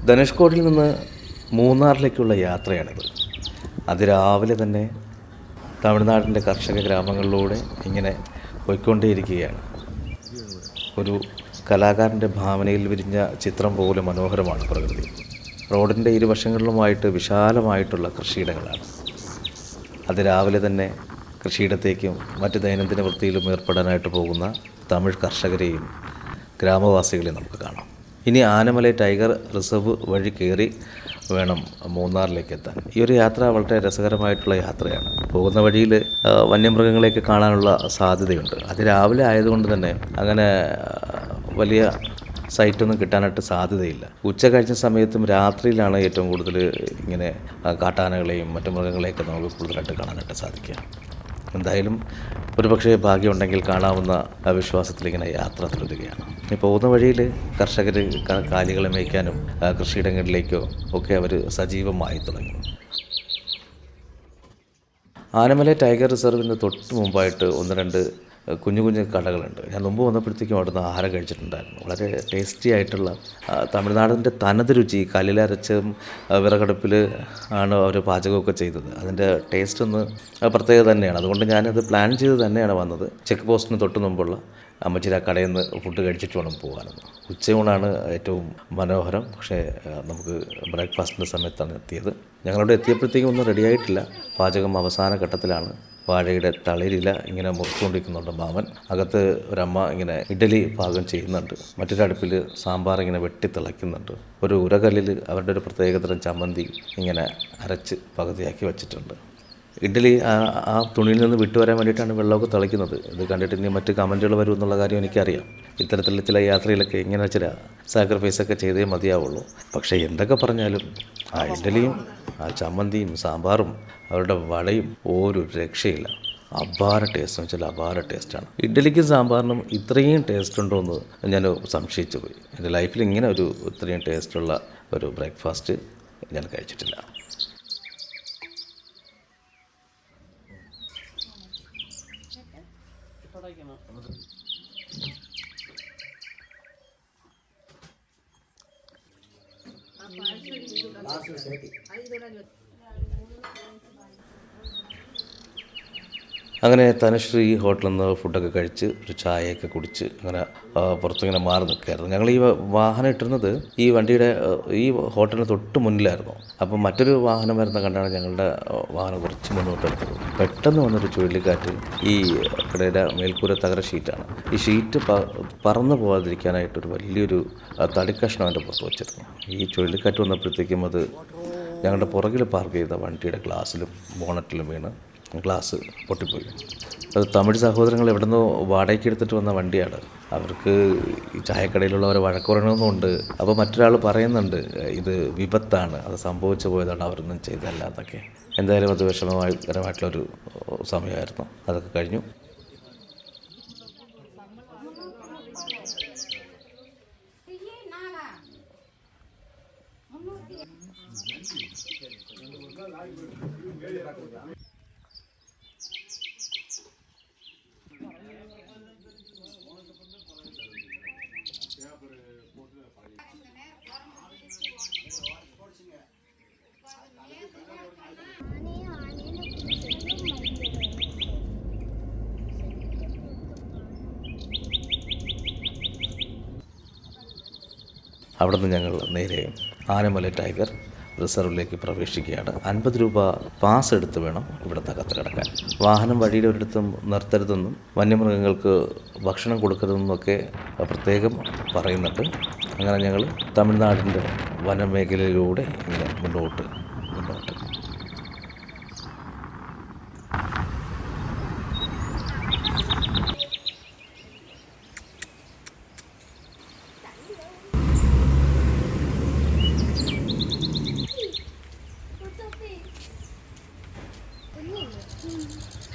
ധനുഷ്കോടിയിൽ നിന്ന് മൂന്നാറിലേക്കുള്ള യാത്രയാണിത്. അതിരാവിലെ തന്നെ തമിഴ്നാടിൻ്റെ കർഷക ഗ്രാമങ്ങളിലൂടെ ഇങ്ങനെ പോയിക്കൊണ്ടേയിരിക്കുകയാണ്. ഒരു കലാകാരൻ്റെ ഭാവനയിൽ വിരിഞ്ഞ ചിത്രം പോലെ മനോഹരമാണ് പ്രകൃതി. റോഡിൻ്റെ ഇരുവശങ്ങളിലുമായിട്ട് വിശാലമായിട്ടുള്ള കൃഷിയിടങ്ങളാണ്. അതിരാവിലെ തന്നെ കൃഷിയിടത്തേക്കും മറ്റ് ദൈനംദിന വൃത്തിയിലും ഏർപ്പെടാനായിട്ട് പോകുന്ന തമിഴ് കർഷകരെയും ഗ്രാമവാസികളെയും നമുക്ക് കാണാം. ഇനി ആനമലൈ ടൈഗർ റിസർവ് വഴി കയറി വേണം മൂന്നാറിലേക്ക് എത്താൻ. ഈ ഒരു യാത്ര വളരെ രസകരമായിട്ടുള്ള യാത്രയാണ്. പോകുന്ന വഴിയിൽ വന്യമൃഗങ്ങളെയൊക്കെ കാണാനുള്ള സാധ്യതയുണ്ട്. അതിരാവിലെ ആയതുകൊണ്ട് തന്നെ അങ്ങനെ വലിയ സൈറ്റൊന്നും കിട്ടാനായിട്ട് സാധ്യതയില്ല. ഉച്ച കഴിഞ്ഞ സമയത്തും രാത്രിയിലാണ് ഏറ്റവും കൂടുതൽ ഇങ്ങനെ കാട്ടാനകളെയും മറ്റു മൃഗങ്ങളെയൊക്കെ നമുക്ക് കൂടുതലായിട്ട് കാണാനായിട്ട് സാധിക്കുക. എന്തായാലും ഒരുപക്ഷെ ഭാഗ്യമുണ്ടെങ്കിൽ കാണാവുന്ന വിശ്വാസത്തിലിങ്ങനെ യാത്ര തുടരുകയാണ്. ഈ പോകുന്ന വഴിയിൽ കർഷകർ കാലികളെ മേയ്ക്കാനും കൃഷിയിടങ്ങളിലേക്കോ ഒക്കെ അവർ സജീവമായി തുടങ്ങി. ആനമലൈ ടൈഗർ റിസർവിന് തൊട്ട് മുമ്പായിട്ട് ഒന്ന് രണ്ട് കുഞ്ഞു കുഞ്ഞു കടകളുണ്ട്. ഞാൻ മുമ്പ് വന്നപ്പോഴത്തേക്കും അവിടുന്ന് ആഹാരം കഴിച്ചിട്ടുണ്ടായിരുന്നു. വളരെ ടേസ്റ്റി ആയിട്ടുള്ള തമിഴ്നാടിൻ്റെ തനത് രുചി, കല്ലിലരച്ചും വിറകടുപ്പിൽ ആണ് അവർ പാചകമൊക്കെ ചെയ്തത്. അതിൻ്റെ ടേസ്റ്റ് ഒന്ന് പ്രത്യേകത തന്നെയാണ്. അതുകൊണ്ട് ഞാനത് പ്ലാൻ ചെയ്ത് തന്നെയാണ് വന്നത്. ചെക്ക് പോസ്റ്റിന് തൊട്ട് മുമ്പുള്ള അമ്മച്ചിര കടയിൽ നിന്ന് ഫുഡ് കഴിച്ചിട്ട് വേണം പോകാനെന്ന്. ഉച്ചയൂണാണ് ഏറ്റവും മനോഹരം. പക്ഷേ നമുക്ക് ബ്രേക്ക്ഫാസ്റ്റിൻ്റെ സമയത്താണ് എത്തിയത്. ഞങ്ങളവിടെ എത്തിയപ്പോഴത്തേക്കും ഒന്നും റെഡിയായിട്ടില്ല. പാചകം അവസാന ഘട്ടത്തിലാണ്. വാഴയുടെ തളിരില ഇങ്ങനെ മുറിച്ചുകൊണ്ടിരിക്കുന്നുണ്ട് മാമൻ. അകത്ത് ഒരമ്മ ഇങ്ങനെ ഇഡലി പാകം ചെയ്യുന്നുണ്ട്. മറ്റൊരടുപ്പിൽ സാമ്പാർ ഇങ്ങനെ വെട്ടിത്തിളയ്ക്കുന്നുണ്ട്. ഒരു ഉരകല്ലിൽ അവരുടെ ഒരു പ്രത്യേകതരം ചമ്മന്തി ഇങ്ങനെ അരച്ച് പകുതിയാക്കി വെച്ചിട്ടുണ്ട്. ഇഡലി ആ തുണിയിൽ നിന്ന് വിട്ടുവരാൻ വേണ്ടിയിട്ടാണ് വെള്ളമൊക്കെ തിളയ്ക്കുന്നത്. ഇത് കണ്ടിട്ട് ഇനി മറ്റ് കമൻറ്റുകൾ വരും എന്നുള്ള കാര്യം എനിക്കറിയാം. ഇത്തരത്തിലുള്ള ചില യാത്രയിലൊക്കെ ഇങ്ങനെ ചില സാക്രിഫൈസൊക്കെ ചെയ്തേ മതിയാവുള്ളൂ. പക്ഷേ എന്തൊക്കെ പറഞ്ഞാലും ആ ഇഡലിയും ആ ചമ്മന്തിയും സാമ്പാറും അവരുടെ വടയും ഒരു രക്ഷയില്ല. അപാര ടേസ്റ്റ് എന്ന് വെച്ചാൽ അപാര ടേസ്റ്റാണ്. ഇഡ്ഡലിക്കും സാമ്പാറിനും ഇത്രയും ടേസ്റ്റ് ഉണ്ടോ എന്ന് ഞാൻ സംശയിച്ചു പോയി. എൻ്റെ ലൈഫിൽ ഇങ്ങനെ ഇത്രയും ടേസ്റ്റുള്ള ഒരു ബ്രേക്ക്ഫാസ്റ്റ് ഞാൻ കഴിച്ചിട്ടില്ല. അങ്ങനെ തനുശ്രീ ഹോട്ടലിൽ നിന്ന് ഫുഡൊക്കെ കഴിച്ച് ഒരു ചായയൊക്കെ കുടിച്ച് അങ്ങനെ പുറത്തിങ്ങനെ മാറി നിൽക്കുകയായിരുന്നു. ഞങ്ങൾ ഈ വാഹനം ഇട്ടിരുന്നത് ഈ വണ്ടിയുടെ ഈ ഹോട്ടലിന് തൊട്ട് മുന്നിലായിരുന്നു. അപ്പം മറ്റൊരു വാഹനം വരുന്ന കണ്ടാണ് ഞങ്ങളുടെ വാഹനം കുറച്ച് മുന്നോട്ടെടുത്തത്. പെട്ടെന്ന് വന്നൊരു ചുഴലിക്കാറ്റ് ഈ കടയുടെ മേൽക്കൂര തകര ഷീറ്റാണ്. ഈ ഷീറ്റ് പറന്നു പോകാതിരിക്കാനായിട്ടൊരു വലിയൊരു തടിക്കഷ്ണം അതിൻ്റെ പുറത്ത് വെച്ചിരുന്നു. ഈ ചുഴലിക്കാറ്റ് വന്നപ്പോഴത്തേക്കും അത് ഞങ്ങളുടെ പുറകിൽ പാർക്ക് ചെയ്ത വണ്ടിയുടെ ഗ്ലാസ്സിലും ബോണറ്റിലും വീണ് ഗ്ലാസ് പൊട്ടിപ്പോയി. അത് തമിഴ് സഹോദരങ്ങൾ എവിടെ നിന്നോ വാടകയ്ക്ക് എടുത്തിട്ട് വന്ന വണ്ടിയാണ്. അവർക്ക് ഈ ചായക്കടയിലുള്ളവരെ വഴക്കുറയണമെന്നുണ്ട്. അപ്പോൾ മറ്റൊരാൾ പറയുന്നുണ്ട് ഇത് വിപത്താണ്, അത് സംഭവിച്ചു പോയതാണ്, അവരൊന്നും ചെയ്തല്ല എന്നൊക്കെ. എന്തായാലും അത് വിഷമകരമായിട്ടുള്ളൊരു സമയമായിരുന്നു. അതൊക്കെ കഴിഞ്ഞു. അവിടെ നിന്ന് ഞങ്ങൾ നേരെ ആനമലൈ ടൈഗർ റിസർവിലേക്ക് പ്രവേശിക്കുകയാണ്. 50 രൂപ പാസ് എടുത്ത് വേണം ഇവിടുത്തെ അകത്ത് കിടക്കാൻ. വാഹനം വഴിയിൽ ഒരിടത്തും നിർത്തരുതെന്നും വന്യമൃഗങ്ങൾക്ക് ഭക്ഷണം കൊടുക്കരുതെന്നൊക്കെ പ്രത്യേകം പറയുന്നുണ്ട്. അങ്ങനെ ഞങ്ങൾ തമിഴ്നാടിൻ്റെ വനമേഖലയിലൂടെ ഇങ്ങനെ മുന്നോട്ട്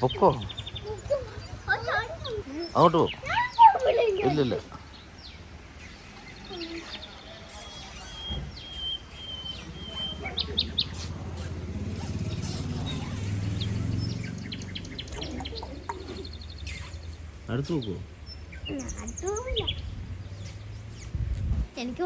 പൊക്കോ. അങ്ങോട്ട് പോ. ഇല്ലില്ല. അടുത്ത് നോക്കൂ. എനിക്ക്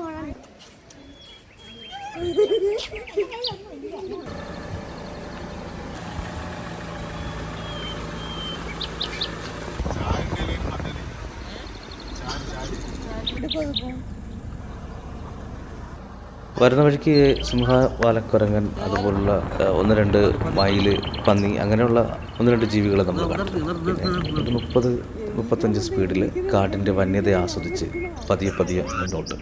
വരുന്ന വഴിക്ക് സിംഹവാലക്കുരങ്ങൻ അതുപോലുള്ള ഒന്ന് രണ്ട് മയില്, പന്നി അങ്ങനെയുള്ള ഒന്ന് രണ്ട് ജീവികളെ നമ്മൾ കണ്ടു. പിന്നെ ഒരു 30-35 സ്പീഡിൽ കാടിൻ്റെ വന്യത ആസ്വദിച്ച് പതിയെ പതിയെ മുന്നോട്ട്.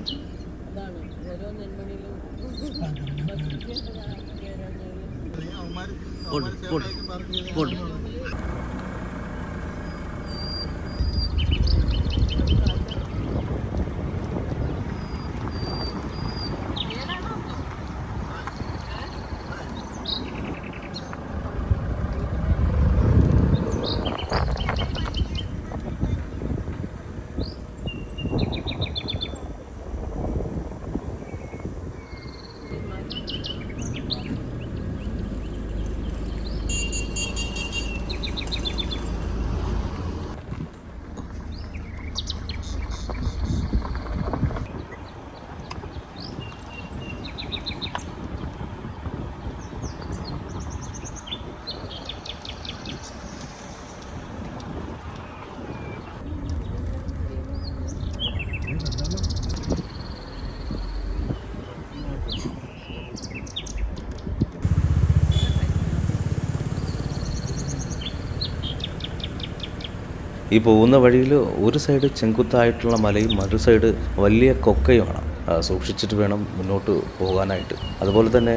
ഈ പോകുന്ന വഴിയിൽ ഒരു സൈഡ് ചെങ്കുത്തായിട്ടുള്ള മലയും മറു സൈഡ് വലിയ കൊക്കയുമാണ്. സൂക്ഷിച്ചിട്ട് വേണം മുന്നോട്ട് പോകാനായിട്ട്. അതുപോലെ തന്നെ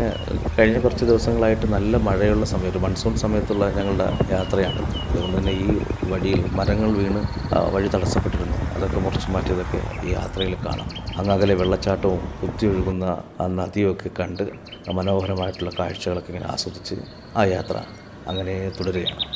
കഴിഞ്ഞ കുറച്ച് ദിവസങ്ങളായിട്ട് നല്ല മഴയുള്ള സമയത്ത്, മൺസൂൺ സമയത്തുള്ള ഞങ്ങളുടെ യാത്രയാണ്. അതുകൊണ്ട് തന്നെ ഈ വഴിയിൽ മരങ്ങൾ വീണ് വഴി തടസ്സപ്പെട്ടിരുന്നു. അതൊക്കെ മുറിച്ച് മാറ്റിയതൊക്കെ ഈ യാത്രയിൽ കാണാം. അങ്ങകലെ വെള്ളച്ചാട്ടവും കുത്തിയൊഴുകുന്ന ആ നദിയൊക്കെ കണ്ട് മനോഹരമായിട്ടുള്ള കാഴ്ചകളൊക്കെ ഇങ്ങനെ ആസ്വദിച്ച് ആ യാത്ര അങ്ങനെ തുടരുകയാണ്.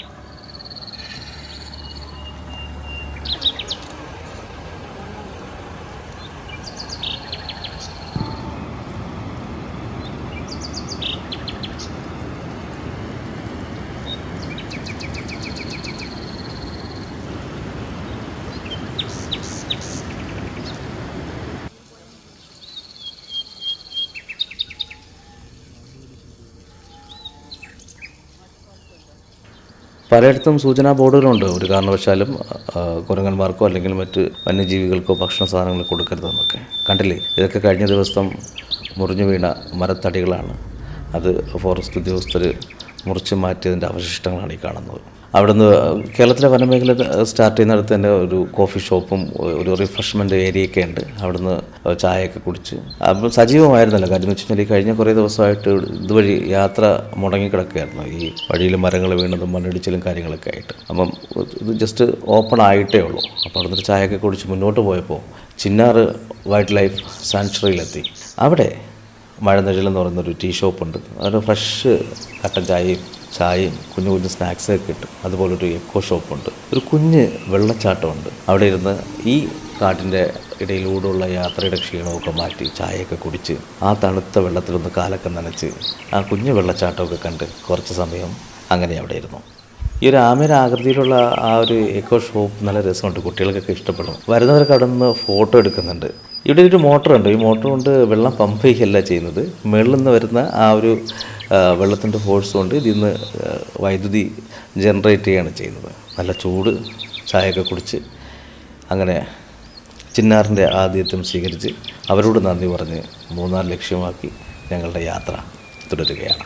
പലയിടത്തും സൂചനാ ബോർഡുകളുണ്ട്, ഒരു കാരണവശാലും കുരങ്ങന്മാർക്കോ അല്ലെങ്കിൽ മറ്റ് വന്യജീവികൾക്കോ ഭക്ഷണ സാധനങ്ങൾ കൊടുക്കരുതെന്നൊക്കെ. കണ്ടില്ലേ, ഇതൊക്കെ കഴിഞ്ഞ ദിവസം മുറിഞ്ഞു വീണ മരത്തടികളാണ്. അത് ഫോറസ്റ്റ് ഉദ്യോഗസ്ഥർ മുറിച്ച് മാറ്റിയതിൻ്റെ അവശിഷ്ടങ്ങളാണ് ഈ കാണുന്നത്. അവിടുന്ന് കേരളത്തിലെ വനമേഖല സ്റ്റാർട്ട് ചെയ്യുന്നിടത്ത് തന്നെ ഒരു കോഫി ഷോപ്പും ഒരു റിഫ്രഷ്മെൻറ്റ് ഏരിയയൊക്കെ ഉണ്ട്. അവിടുന്ന് ചായയൊക്കെ കുടിച്ച് അപ്പം സജീവമായിരുന്നല്ലോ. കാര്യം എന്ന് വെച്ച് കഴിഞ്ഞാൽ ഈ കഴിഞ്ഞ കുറേ ദിവസമായിട്ട് ഇതുവഴി യാത്ര മുടങ്ങിക്കിടക്കുകയായിരുന്നു. ഈ വഴിയിൽ മരങ്ങൾ വീണതും മണ്ണിടിച്ചിലും കാര്യങ്ങളൊക്കെ ആയിട്ട്. അപ്പം ഇത് ജസ്റ്റ് ഓപ്പൺ ആയിട്ടേ ഉള്ളൂ. അപ്പോൾ അവിടുന്ന് ചായയൊക്കെ കുടിച്ച് മുന്നോട്ട് പോയപ്പോൾ ചിന്നാറ് വൈൽഡ് ലൈഫ് സാങ്ച്വറിയിലെത്തി. അവിടെ മഴനിഴലെന്ന് പറയുന്നൊരു ടീ ഷോപ്പുണ്ട്. അവിടെ ഫ്രഷ് കട്ടൻ ചായയും കുഞ്ഞു കുഞ്ഞു സ്നാക്സൊക്കെ കിട്ടും. അതുപോലൊരു എക്കോ ഷോപ്പുണ്ട്. ഒരു കുഞ്ഞ് വെള്ളച്ചാട്ടമുണ്ട്. അവിടെ ഇരുന്ന് ഈ കാട്ടിൻ്റെ ഇടയിലൂടെയുള്ള യാത്രയുടെ ക്ഷീണമൊക്കെ മാറ്റി ചായയൊക്കെ കുടിച്ച് ആ തണുത്ത വെള്ളത്തിലൊന്ന് കാലൊക്കെ നനച്ച് ആ കുഞ്ഞു വെള്ളച്ചാട്ടമൊക്കെ കണ്ട് കുറച്ച് സമയം അങ്ങനെ അവിടെ ഇരുന്നു. ഈ ഒരു ആമയുടെ ആകൃതിയിലുള്ള ആ ഒരു എക്കോ ഷോപ്പ് നല്ല രസമുണ്ട്, കുട്ടികൾക്കൊക്കെ ഇഷ്ടപ്പെടും. വരുന്നവരൊക്കെ അവിടെ നിന്ന് ഫോട്ടോ എടുക്കുന്നുണ്ട്. ഇവിടെ ഒരു മോട്ടറുണ്ട്. ഈ മോട്ടർ കൊണ്ട് വെള്ളം പമ്പ് ചെയ്യുകയല്ല ചെയ്യുന്നത്, മുകളിൽ നിന്ന് വരുന്ന ആ ഒരു വെള്ളത്തിൻ്റെ ഫോഴ്സ് കൊണ്ട് ഇതിൽ നിന്ന് വൈദ്യുതി ജനറേറ്റ് ചെയ്യുകയാണ് ചെയ്യുന്നത്. നല്ല ചൂട് ചായയൊക്കെ കുടിച്ച് അങ്ങനെ ചിന്നാറിൻ്റെ ആതിഥ്യം സ്വീകരിച്ച് അവരോട് നന്ദി പറഞ്ഞ് മൂന്നാർ ലക്ഷ്യമാക്കി ഞങ്ങളുടെ യാത്ര തുടരുകയാണ്.